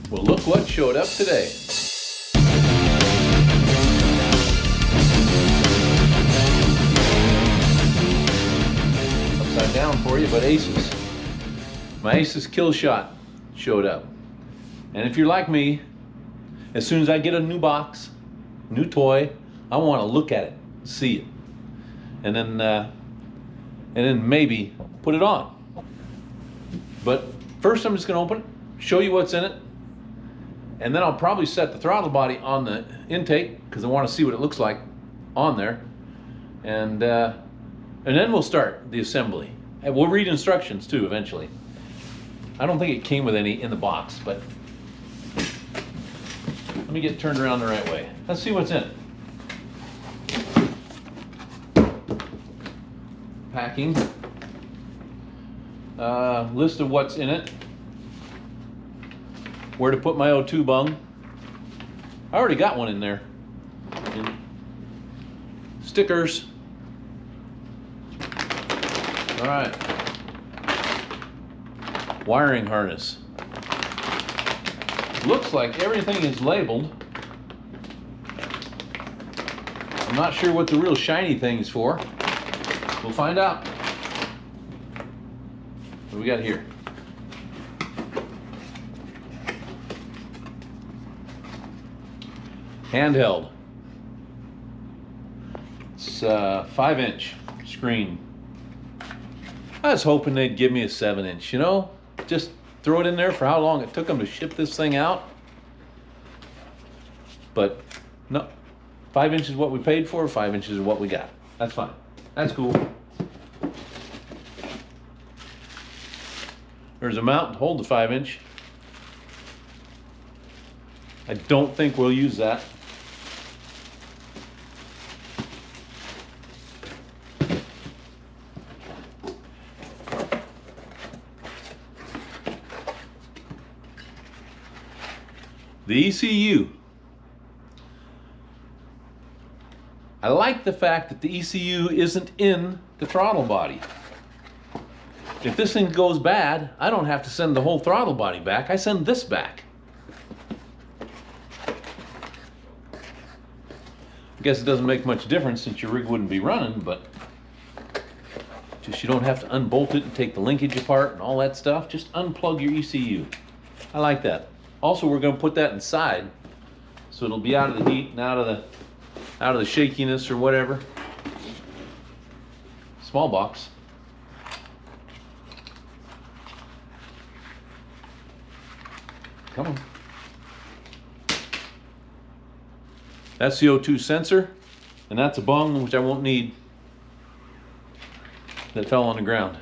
Well, look what showed up today. Upside down for you, but ACES. My ACES Killshot showed up. And if you're like me, as soon as I get a new box, new toy, I want to look at it, see it, and then maybe put it on. But first I'm just going to open it, show you what's in it, and then I'll probably set the throttle body on the intake because I want to see what it looks like on there, and then we'll start the assembly. And we'll read instructions too eventually. I don't think it came with any in the box, but let me get it turned around the right way. Let's see what's in it. Packing. List of what's in it. Where to put my O2 bung. I already got one in there. And stickers. All right. Wiring harness. Looks like everything is labeled. I'm not sure what the real shiny thing is for. We'll find out. What do we got here? Handheld. It's a 5-inch screen. I was hoping they'd give me a 7-inch, you know? Just throw it in there for how long it took them to ship this thing out. But no, 5 inches is what we paid for, 5 inches is what we got. That's fine. That's cool. There's a mount to hold the 5-inch. I don't think we'll use that. The ECU. I like the fact that the ECU isn't in the throttle body. If this thing goes bad, I don't have to send the whole throttle body back. I send this back. I guess it doesn't make much difference since your rig wouldn't be running, but just you don't have to unbolt it and take the linkage apart and all that stuff. Just unplug your ECU. I like that. Also, we're going to put that inside, so it'll be out of the heat and out of the shakiness or whatever. Small box. Come on. That's the O2 sensor, and that's a bung which I won't need that fell on the ground.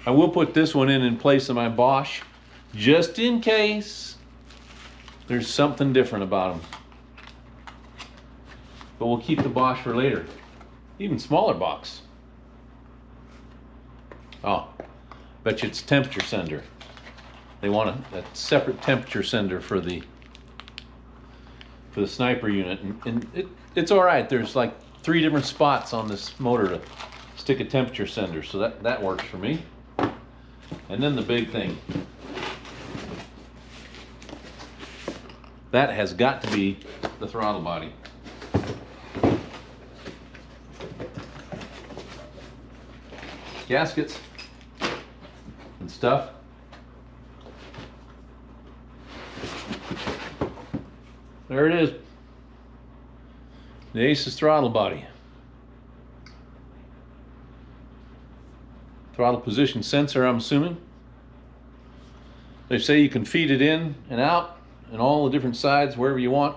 I will put this one in place of my Bosch, just in case there's something different about them. But we'll keep the Bosch for later. Even smaller box. Oh, bet you it's temperature sender. They want a separate temperature sender for the sniper unit, and it's all right. There's like 3 different spots on this motor to stick a temperature sender, so that works for me. And then the big thing. That has got to be the throttle body. Gaskets and stuff. There it is. The ACES throttle body. Throttle position sensor, I'm assuming. They say you can feed it in and out and all the different sides wherever you want.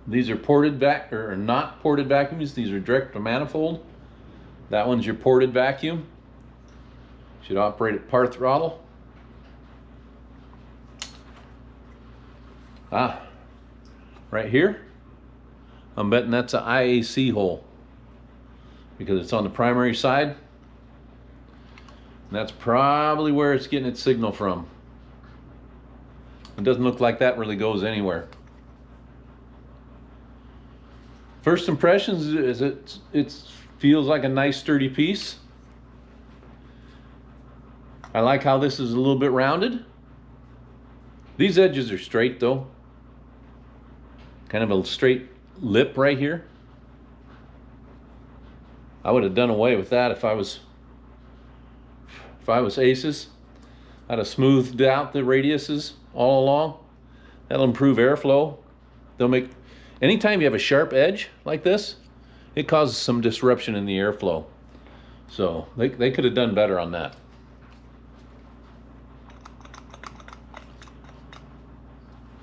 These are ported back or not ported vacuums. These are direct to manifold. That one's your ported vacuum. Should operate at par throttle. Right here, I'm betting that's an IAC hole because it's on the primary side. And that's probably where it's getting its signal from. It doesn't look like that really goes anywhere. First impressions is it feels like a nice sturdy piece. I like how this is a little bit rounded. These edges are straight though. Kind of a straight lip right here. I would have done away with that if I was ACES. I'd have smoothed out the radiuses all along. That'll improve airflow. They'll make, anytime you have a sharp edge like this, it causes some disruption in the airflow. So they could have done better on that.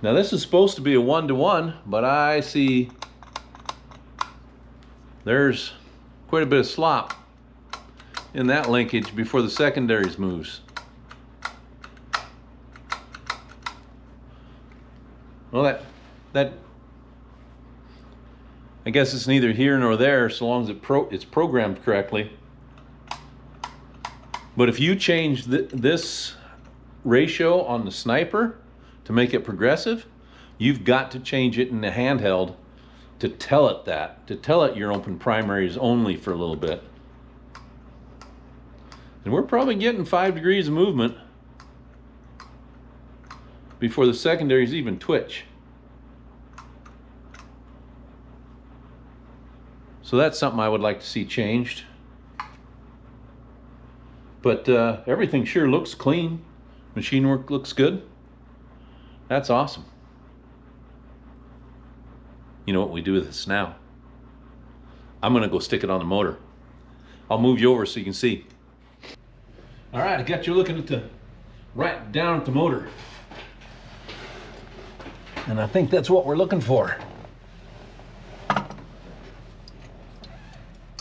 Now this is supposed to be a 1-to-1, but I see there's quite a bit of slop in that linkage before the secondaries moves. Well, that I guess it's neither here nor there so long as it's programmed correctly. But if you change this ratio on the sniper to make it progressive, you've got to change it in the handheld to tell it you're open primaries only for a little bit. And we're probably getting 5 degrees of movement before the secondaries even twitch. So that's something I would like to see changed. But everything sure looks clean. Machine work looks good. That's awesome. You know what we do with this now? I'm gonna go stick it on the motor. I'll move you over so you can see. All right, I got you looking at right down at the motor. And I think that's what we're looking for.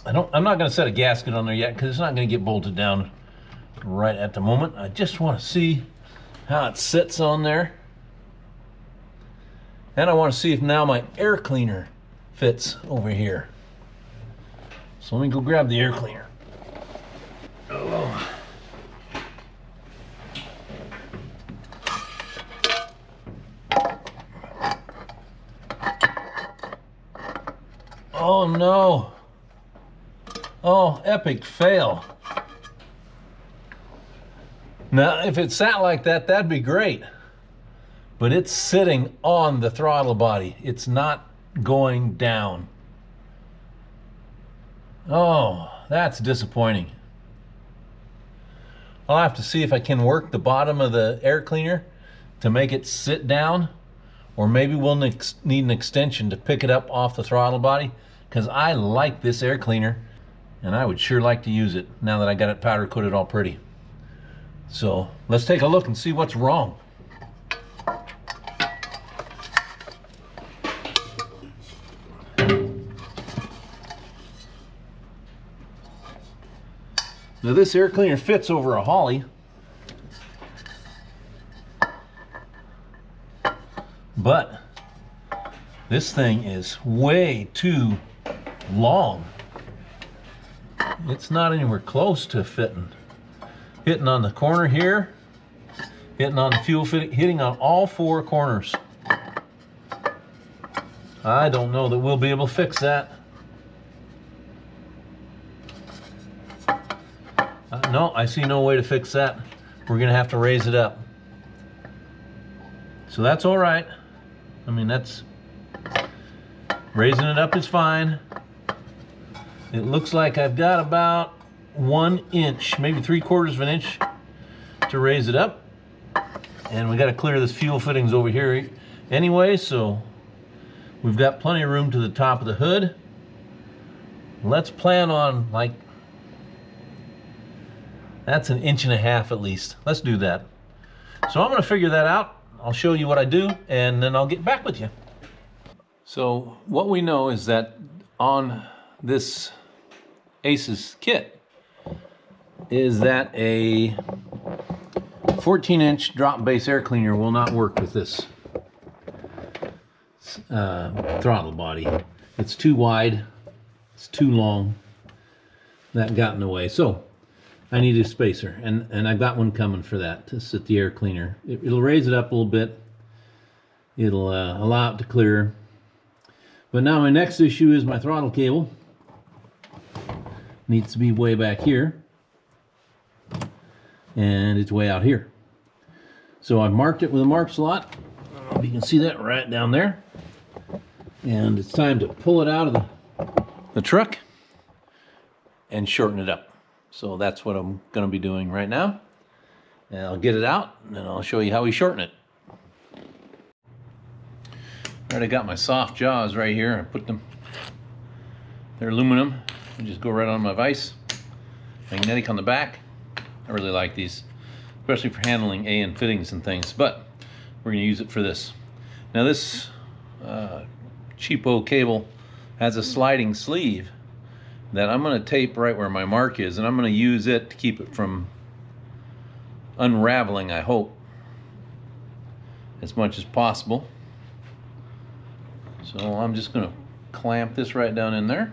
I'm not gonna set a gasket on there yet because it's not gonna get bolted down right at the moment. I just wanna see how it sits on there. And I want to see if now my air cleaner fits over here. So let me go grab the air cleaner. Oh. Oh no. Oh, epic fail. Now, if it sat like that, that'd be great. But it's sitting on the throttle body. It's not going down. Oh, that's disappointing. I'll have to see if I can work the bottom of the air cleaner to make it sit down, or maybe we'll need an extension to pick it up off the throttle body, because I like this air cleaner and I would sure like to use it now that I got it powder coated all pretty. So let's take a look and see what's wrong. Now this air cleaner fits over a Holly, but this thing is way too long. It's not anywhere close to fitting. Hitting on the corner here, hitting on the fuel fitting, hitting on all 4 corners. I don't know that we'll be able to fix that. No, I see no way to fix that. We're gonna have to raise it up. So that's all right. I mean, raising it up is fine. It looks like I've got about 1 inch, maybe 3/4 of an inch to raise it up. And we gotta clear this fuel fittings over here anyway, so we've got plenty of room to the top of the hood. Let's plan on that's 1.5 inches at least. Let's do that. So I'm gonna figure that out. I'll show you what I do and then I'll get back with you. So what we know is that on this ACES kit is that a 14-inch drop base air cleaner will not work with this throttle body. It's too wide, it's too long. That got in the way. So I need a spacer, and I've got one coming for that to sit the air cleaner. It'll raise it up a little bit. It'll allow it to clear. But now my next issue is my throttle cable. Needs to be way back here. and it's way out here. So I've marked it with a mark slot. I don't know if you can see that right down there. And it's time to pull it out of the truck and shorten it up. So that's what I'm going to be doing right now. And I'll get it out and then I'll show you how we shorten it. I already got my soft jaws right here. I put them, they're aluminum. I just go right on my vise. Magnetic on the back. I really like these, especially for handling A-end fittings and things, but we're going to use it for this. Now this cheapo cable has a sliding sleeve that I'm going to tape right where my mark is, and I'm going to use it to keep it from unraveling, I hope, as much as possible. So I'm just going to clamp this right down in there.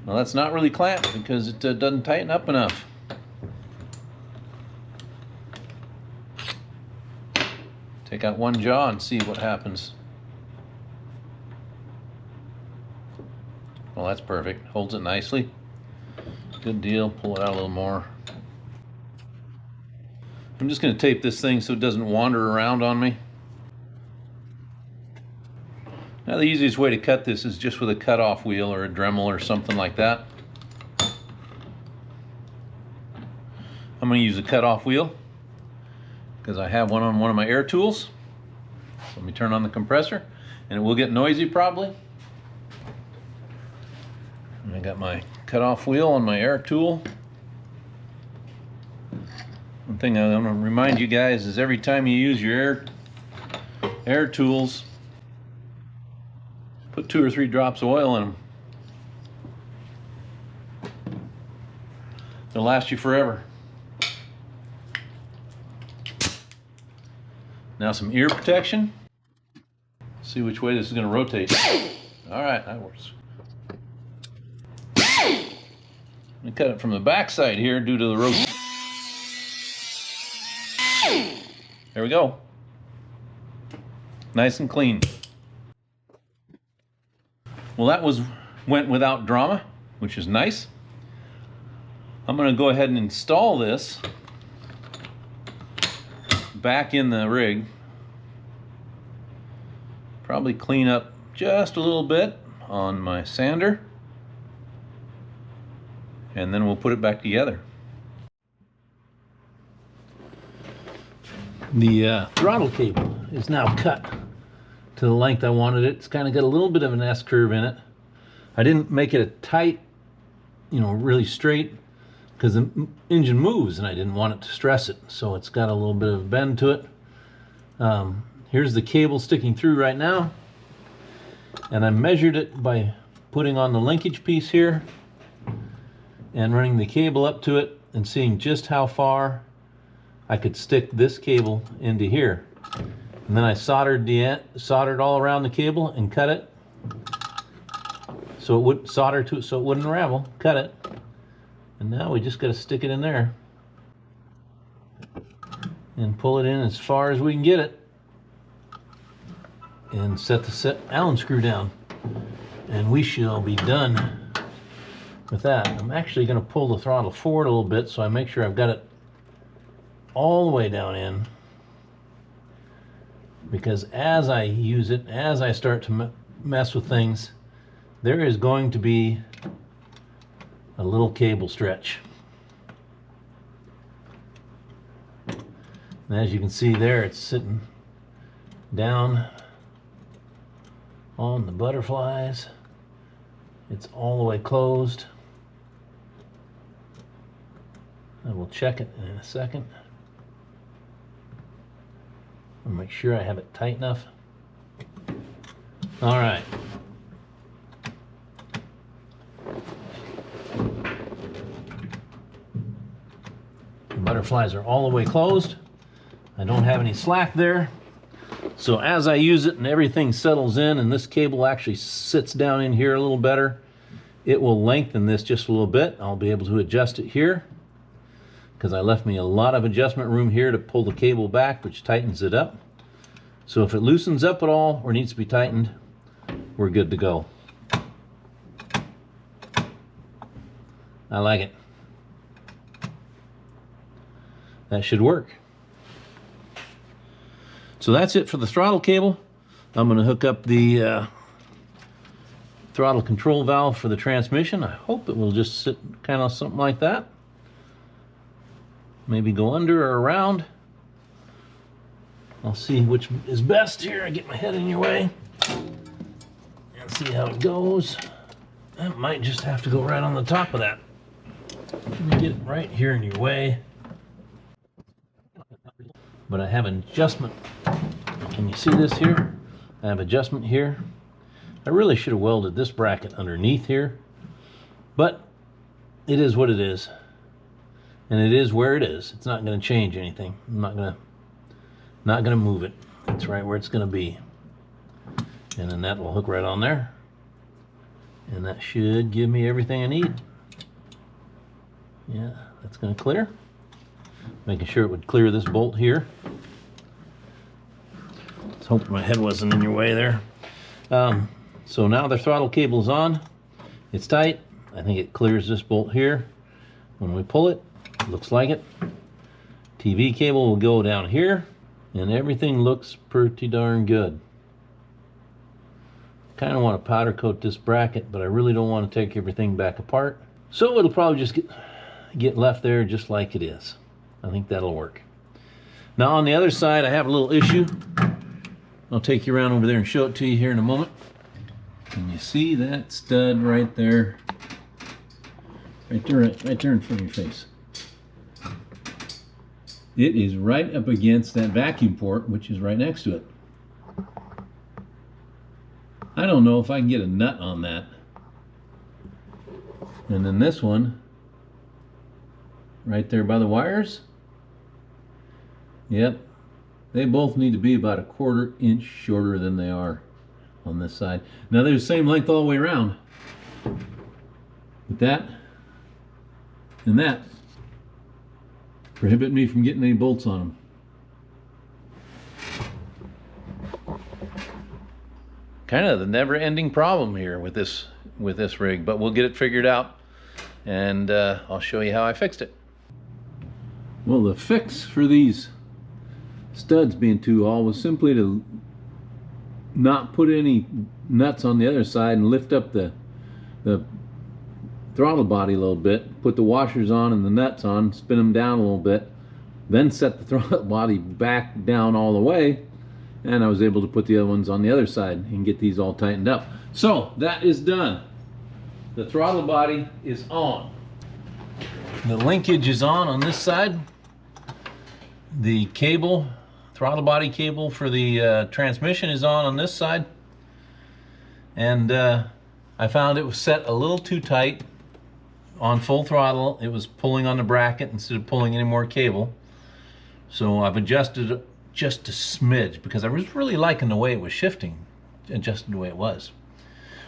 Well, that's not really clamped because it doesn't tighten up enough. Take out one jaw and see what happens. Well, that's perfect. Holds it nicely. Good deal. Pull it out a little more. I'm just going to tape this thing so it doesn't wander around on me. Now the easiest way to cut this is just with a cut-off wheel or a Dremel or something like that. I'm going to use a cut-off wheel because I have one on one of my air tools. So let me turn on the compressor and it will get noisy probably. And I got my cut-off wheel on my air tool. One thing I'm going to remind you guys is every time you use your air tools, put 2 or 3 drops of oil in them. They'll last you forever. Now some ear protection. See which way this is going to rotate. All right, that works. Let me cut it from the back side here due to the rotation. There we go. Nice and clean. Well, that went without drama, which is nice. I'm going to go ahead and install this back in the rig. Probably clean up just a little bit on my sander. And then we'll put it back together. The throttle cable is now cut to the length I wanted it. It's kind of got a little bit of an S-curve in it. I didn't make it a tight, really straight, because the engine moves and I didn't want it to stress it. So it's got a little bit of a bend to it. Here's the cable sticking through right now. And I measured it by putting on the linkage piece here and running the cable up to it and seeing just how far I could stick this cable into here. And then I soldered all around the cable and cut it so it would solder to it so it wouldn't unravel. Cut it, and now we just got to stick it in there and pull it in as far as we can get it, and set the Allen screw down, and we shall be done with that. I'm actually going to pull the throttle forward a little bit so I make sure I've got it all the way down in, because as I use it, as I start to mess with things, there is going to be a little cable stretch. And as you can see there, it's sitting down on the butterflies. It's all the way closed. I will check it in a second. I'll make sure I have it tight enough. All right. The butterflies are all the way closed. I don't have any slack there. So as I use it and everything settles in and this cable actually sits down in here a little better, it will lengthen this just a little bit. I'll be able to adjust it here because I left me a lot of adjustment room here to pull the cable back, which tightens it up. So if it loosens up at all or needs to be tightened, we're good to go. I like it. that should work. So that's it for the throttle cable. I'm going to hook up the throttle control valve for the transmission. I hope it will just sit kind of something like that. Maybe go under or around. I'll see which is best here. I get my head in your way and see how it goes. That might just have to go right on the top of that. Let me get it right here in your way. But I have an adjustment. Can you see this here? I have adjustment here. I really should have welded this bracket underneath here, but it is what it is. And it is where it is. It's not going to change anything. I'm not going to move it. It's right where it's going to be. And then that will hook right on there. And that should give me everything I need. Yeah, that's going to clear. Making sure it would clear this bolt here. Let's hope my head wasn't in your way there. So now the throttle cable is on. It's tight. I think it clears this bolt here. When we pull it, looks like it. TV cable will go down here, and everything looks pretty darn good. Kind of want to powder coat this bracket, but I really don't want to take everything back apart. So it'll probably just get left there just like it is. I think that'll work. Now on the other side, I have a little issue. I'll take you around over there and show it to you here in a moment. Can you see that stud right there? Right there in front of your face. It is right up against that vacuum port, which is right next to it. I don't know if I can get a nut on that. And then this one, right there by the wires. Yep, they both need to be about a 1/4 inch shorter than they are on this side. Now they're the same length all the way around. But that and that prohibit me from getting any bolts on them. Kind of the never-ending problem here with this rig, but we'll get it figured out, and I'll show you how I fixed it. Well, the fix for these studs being too all was simply to not put any nuts on the other side and lift up the throttle body a little bit, put the washers on and the nuts on, spin them down a little bit, then set the throttle body back down all the way, and I was able to put the other ones on the other side and get these all tightened up. So that is done. The throttle body is on. The linkage is on this side. The cable, throttle body cable for the transmission is on this side. And I found it was set a little too tight on full throttle. It was pulling on the bracket instead of pulling any more cable. So I've adjusted it just a smidge because I was really liking the way it was shifting, adjusted the way it was.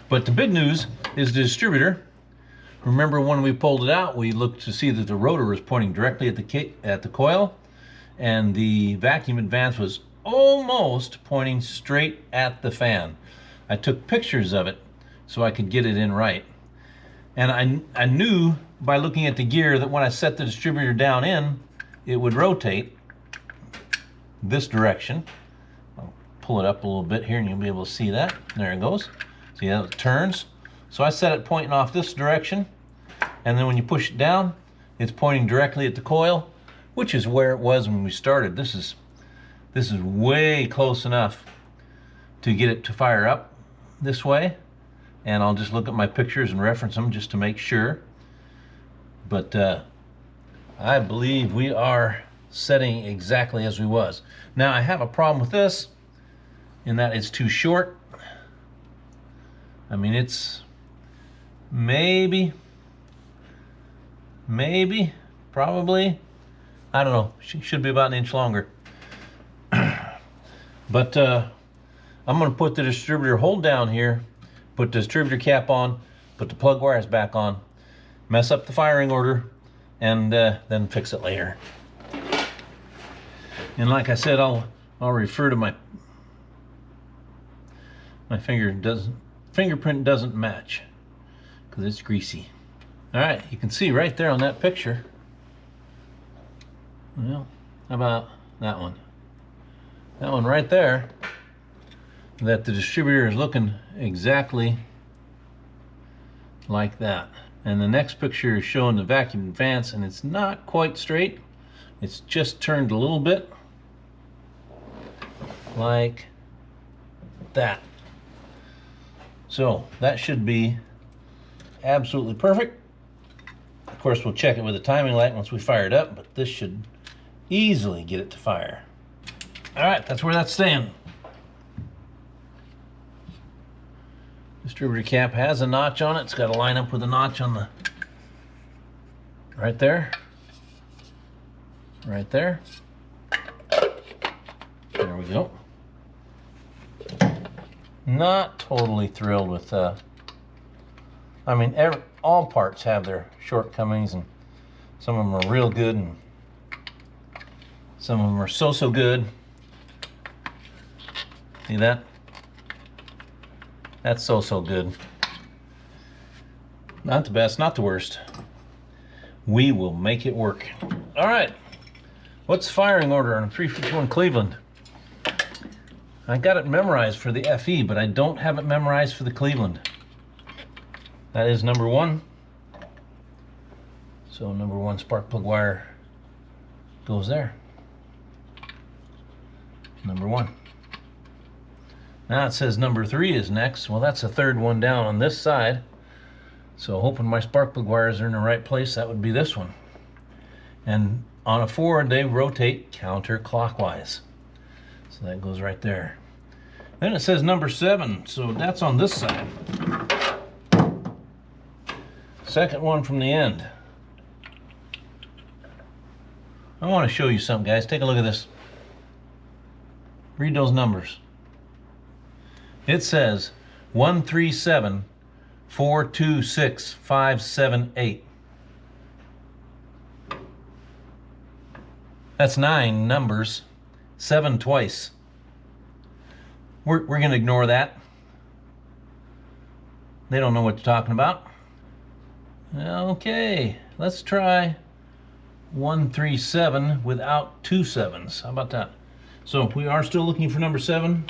But the big news is the distributor. Remember when we pulled it out, we looked to see that the rotor was pointing directly at the coil, and the vacuum advance was almost pointing straight at the fan. I took pictures of it so I could get it in right. And I knew by looking at the gear that when I set the distributor down in, it would rotate this direction. I'll pull it up a little bit here and you'll be able to see that. There it goes. See how it turns? So I set it pointing off this direction, and then when you push it down, it's pointing directly at the coil, which is where it was when we started. This is way close enough to get it to fire up this way, and I'll just look at my pictures and reference them just to make sure. But I believe we are setting exactly as we was. Now I have a problem with this in that it's too short. I mean, it's maybe, probably, I don't know, should be about an inch longer. But I'm going to put the distributor hold down here, put the distributor cap on, put the plug wires back on, mess up the firing order, and then fix it later. And like I said, I'll refer to my fingerprint doesn't match because it's greasy. All right, you can see right there on that picture. Well, How about that one? That one right there, that the distributor is looking exactly like that. And the next picture is showing the vacuum advance, and it's not quite straight. It's just turned a little bit like that. So that should be absolutely perfect. Of course, we'll check it with a timing light once we fire it up, but this should easily get it to fire. All right, that's where that's staying. Distributor cap has a notch on it. It's got to line up with a notch on the right there. Right there. There we go. Not totally thrilled with I mean, all parts have their shortcomings, and some of them are real good and some of them are so good. See that? That's so good. Not the best, not the worst. We will make it work. All right. What's the firing order on a 351 Cleveland? I got it memorized for the FE, but I don't have it memorized for the Cleveland. That is number 1. So number 1 spark plug wire goes there. Number 1. Now it says number 3 is next. Well, that's the third one down on this side. So hoping my spark plug wires are in the right place, that would be this one. And on a Ford, they rotate counterclockwise. So that goes right there. Then it says number 7, so that's on this side. Second one from the end. I want to show you something, guys. Take a look at this. Read those numbers. It says 137-426-578. That's 9 numbers, 7 twice. We're going to ignore that. They don't know what you're talking about. Okay, let's try 137 without 2 sevens. How about that? So we are still looking for number 7.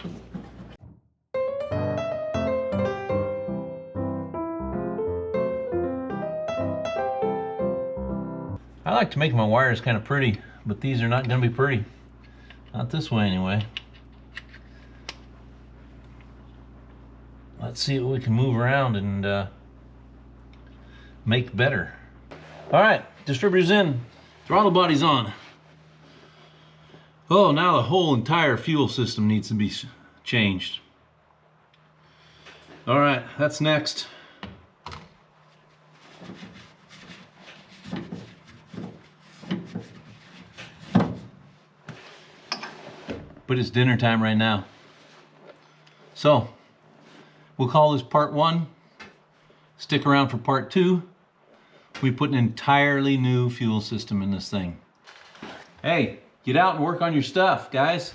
I like to make my wires kind of pretty, but these are not going to be pretty. Not this way anyway. Let's see what we can move around and make better. All right, distributor's in, throttle body's on. Oh, now the whole entire fuel system needs to be changed. All right, that's next. But it's dinner time right now. So, we'll call this part 1. Stick around for part 2. We put an entirely new fuel system in this thing. Hey, get out and work on your stuff, guys.